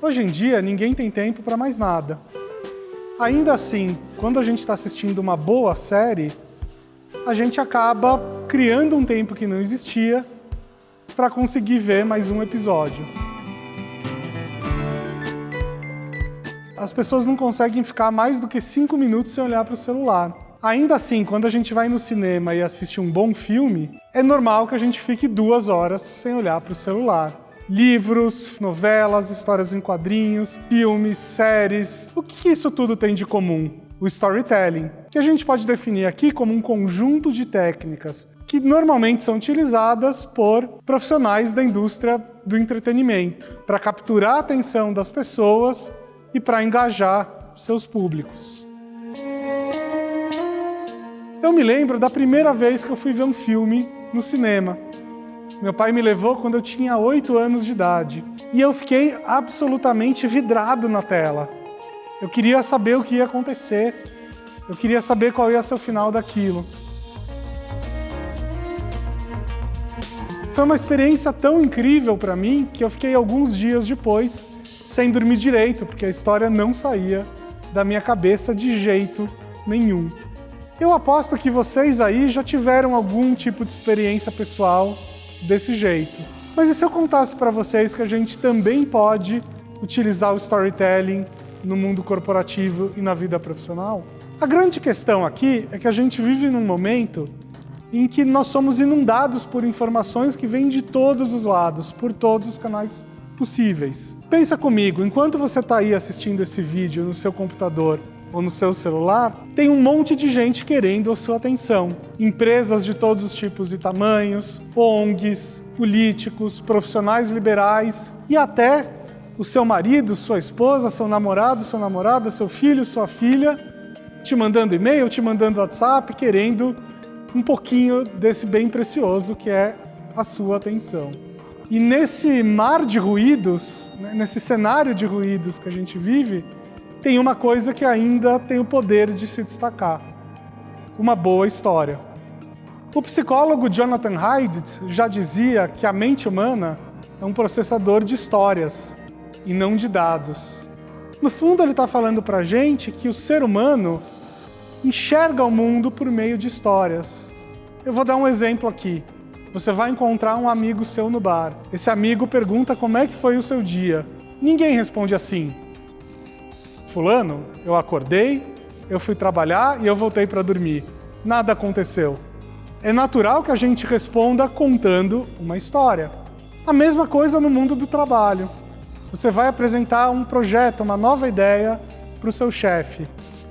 Hoje em dia, ninguém tem tempo para mais nada. Ainda assim, quando a gente está assistindo uma boa série, a gente acaba criando um tempo que não existia para conseguir ver mais um episódio. As pessoas não conseguem ficar mais do que 5 minutos sem olhar para o celular. Ainda assim, quando a gente vai no cinema e assiste um bom filme, é normal que a gente fique 2 horas sem olhar para o celular. Livros, novelas, histórias em quadrinhos, filmes, séries. O que isso tudo tem de comum? O storytelling, que a gente pode definir aqui como um conjunto de técnicas que normalmente são utilizadas por profissionais da indústria do entretenimento para capturar a atenção das pessoas e para engajar seus públicos. Eu me lembro da primeira vez que eu fui ver um filme no cinema. Meu pai me levou quando eu tinha 8 anos de idade. E eu fiquei absolutamente vidrado na tela. Eu queria saber o que ia acontecer. Eu queria saber qual ia ser o final daquilo. Foi uma experiência tão incrível para mim que eu fiquei alguns dias depois sem dormir direito, porque a história não saía da minha cabeça de jeito nenhum. Eu aposto que vocês aí já tiveram algum tipo de experiência pessoal desse jeito. Mas e se eu contasse para vocês que a gente também pode utilizar o storytelling no mundo corporativo e na vida profissional? A grande questão aqui é que a gente vive num momento em que nós somos inundados por informações que vêm de todos os lados, por todos os canais possíveis. Pensa comigo, enquanto você está aí assistindo esse vídeo no seu computador ou no seu celular, tem um monte de gente querendo a sua atenção. Empresas de todos os tipos e tamanhos, ONGs, políticos, profissionais liberais e até o seu marido, sua esposa, seu namorado, sua namorada, seu filho, sua filha, te mandando e-mail, te mandando WhatsApp, querendo um pouquinho desse bem precioso que é a sua atenção. E nesse mar de ruídos, nesse cenário de ruídos que a gente vive, tem uma coisa que ainda tem o poder de se destacar: uma boa história. O psicólogo Jonathan Haidt já dizia que a mente humana é um processador de histórias e não de dados. No fundo, ele está falando para a gente que o ser humano enxerga o mundo por meio de histórias. Eu vou dar um exemplo aqui. Você vai encontrar um amigo seu no bar. Esse amigo pergunta como é que foi o seu dia. Ninguém responde assim: fulano, eu acordei, eu fui trabalhar e eu voltei para dormir. Nada aconteceu. É natural que a gente responda contando uma história. A mesma coisa no mundo do trabalho. Você vai apresentar um projeto, uma nova ideia para o seu chefe.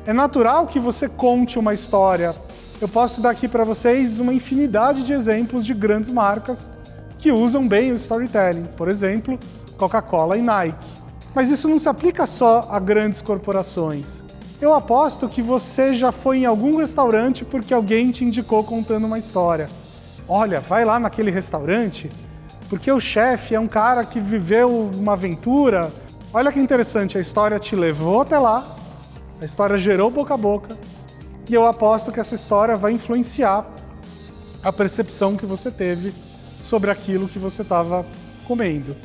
É natural que você conte uma história. Eu posso dar aqui para vocês uma infinidade de exemplos de grandes marcas que usam bem o storytelling. Por exemplo, Coca-Cola e Nike. Mas isso não se aplica só a grandes corporações. Eu aposto que você já foi em algum restaurante porque alguém te indicou contando uma história. Olha, vai lá naquele restaurante porque o chefe é um cara que viveu uma aventura. Olha que interessante, a história te levou até lá, a história gerou boca a boca, e eu aposto que essa história vai influenciar a percepção que você teve sobre aquilo que você estava comendo.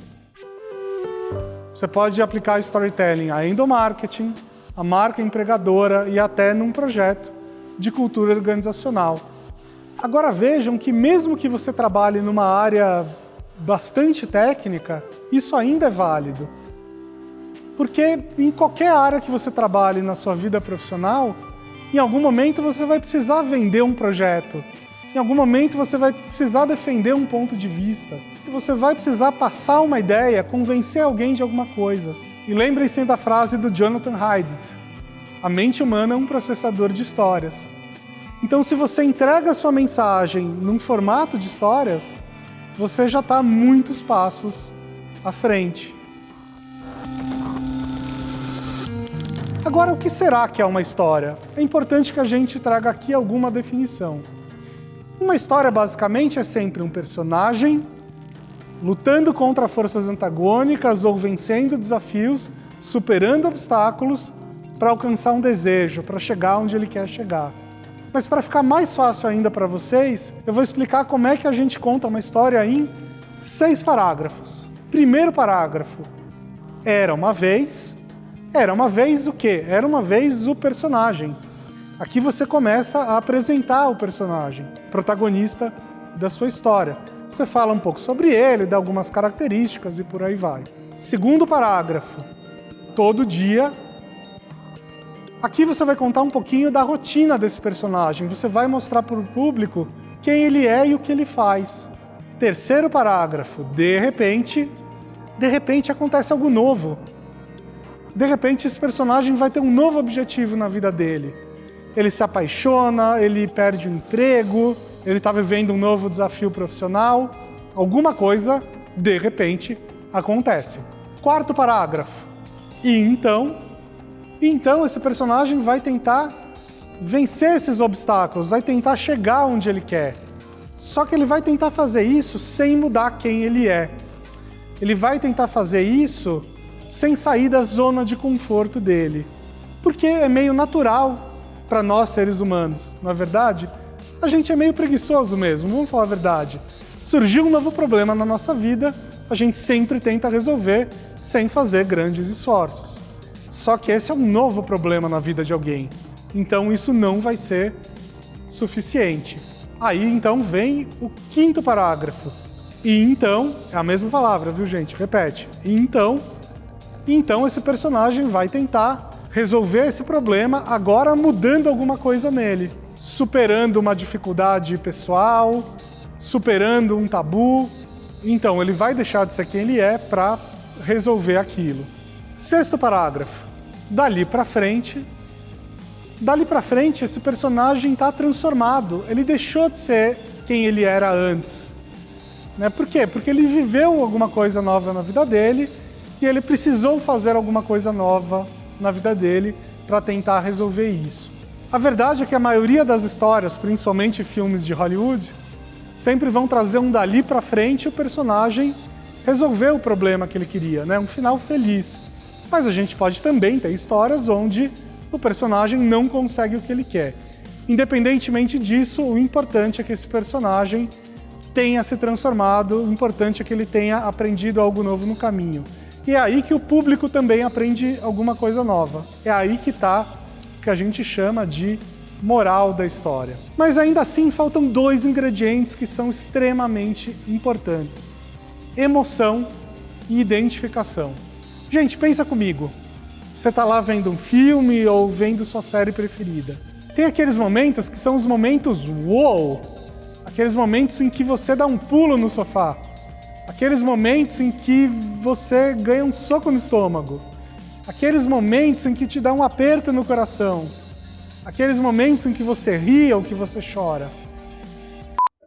Você pode aplicar storytelling a endomarketing, a marca empregadora e até num projeto de cultura organizacional. Agora vejam que mesmo que você trabalhe numa área bastante técnica, isso ainda é válido. Porque em qualquer área que você trabalhe na sua vida profissional, em algum momento você vai precisar vender um projeto. Em algum momento você vai precisar defender um ponto de vista. Você vai precisar passar uma ideia, convencer alguém de alguma coisa. E lembrem-se da frase do Jonathan Haidt: a mente humana é um processador de histórias. Então, se você entrega a sua mensagem num formato de histórias, você já está muitos passos à frente. Agora, o que será que é uma história? É importante que a gente traga aqui alguma definição. Uma história, basicamente, é sempre um personagem lutando contra forças antagônicas ou vencendo desafios, superando obstáculos para alcançar um desejo, para chegar onde ele quer chegar. Mas para ficar mais fácil ainda para vocês, eu vou explicar como é que a gente conta uma história em 6 parágrafos. Primeiro parágrafo: Era uma vez o quê? Era uma vez o personagem. Aqui você começa a apresentar o personagem, protagonista da sua história. Você fala um pouco sobre ele, dá algumas características e por aí vai. Segundo parágrafo, todo dia. Aqui você vai contar um pouquinho da rotina desse personagem. Você vai mostrar para o público quem ele é e o que ele faz. Terceiro parágrafo, de repente acontece algo novo. De repente esse personagem vai ter um novo objetivo na vida dele. Ele se apaixona, ele perde o emprego, ele está vivendo um novo desafio profissional. Alguma coisa, de repente, acontece. Quarto parágrafo. E então esse personagem vai tentar vencer esses obstáculos, vai tentar chegar onde ele quer. Só que ele vai tentar fazer isso sem mudar quem ele é. Ele vai tentar fazer isso sem sair da zona de conforto dele. Porque é meio natural para nós seres humanos. Na verdade, a gente é meio preguiçoso mesmo, vamos falar a verdade. Surgiu um novo problema na nossa vida, a gente sempre tenta resolver sem fazer grandes esforços. Só que esse é um novo problema na vida de alguém. Então isso não vai ser suficiente. Aí então vem o quinto parágrafo. E então, é a mesma palavra, viu gente? Repete. E então esse personagem vai tentar resolver esse problema agora mudando alguma coisa nele. Superando uma dificuldade pessoal, superando um tabu. Então ele vai deixar de ser quem ele é para resolver aquilo. Sexto parágrafo. Dali pra frente, esse personagem está transformado. Ele deixou de ser quem ele era antes. Né? Por quê? Porque ele viveu alguma coisa nova na vida dele e ele precisou fazer alguma coisa nova na vida dele para tentar resolver isso. A verdade é que a maioria das histórias, principalmente filmes de Hollywood, sempre vão trazer um dali pra frente o personagem resolver o problema que ele queria, né? Um final feliz. Mas a gente pode também ter histórias onde o personagem não consegue o que ele quer. Independentemente disso, o importante é que esse personagem tenha se transformado, o importante é que ele tenha aprendido algo novo no caminho. E é aí que o público também aprende alguma coisa nova. É aí que está o que a gente chama de moral da história. Mas ainda assim faltam dois ingredientes que são extremamente importantes: emoção e identificação. Gente, pensa comigo. Você está lá vendo um filme ou vendo sua série preferida. Tem aqueles momentos que são os momentos uou! Aqueles momentos em que você dá um pulo no sofá. Aqueles momentos em que você ganha um soco no estômago. Aqueles momentos em que te dá um aperto no coração. Aqueles momentos em que você ri ou que você chora.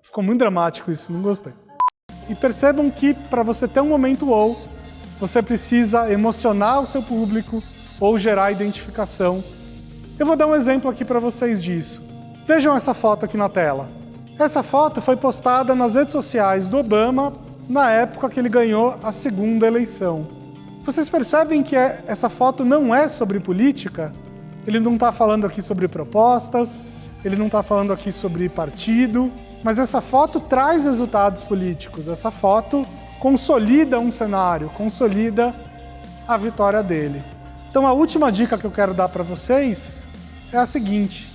Ficou muito dramático isso, não gostei. E percebam que para você ter um momento wow, você precisa emocionar o seu público ou gerar identificação. Eu vou dar um exemplo aqui para vocês disso. Vejam essa foto aqui na tela. Essa foto foi postada nas redes sociais do Obama na época que ele ganhou a segunda eleição. Vocês percebem que essa foto não é sobre política? Ele não está falando aqui sobre propostas, ele não está falando aqui sobre partido, mas essa foto traz resultados políticos. Essa foto consolida um cenário, consolida a vitória dele. Então a última dica que eu quero dar para vocês é a seguinte: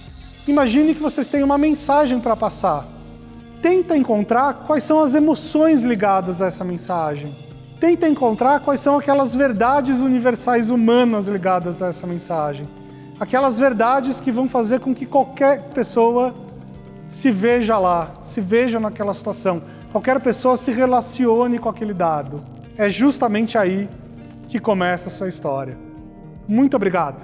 imagine que vocês têm uma mensagem para passar. Tenta encontrar quais são as emoções ligadas a essa mensagem. Tenta encontrar quais são aquelas verdades universais humanas ligadas a essa mensagem. Aquelas verdades que vão fazer com que qualquer pessoa se veja lá, se veja naquela situação. Qualquer pessoa se relacione com aquele dado. É justamente aí que começa a sua história. Muito obrigado.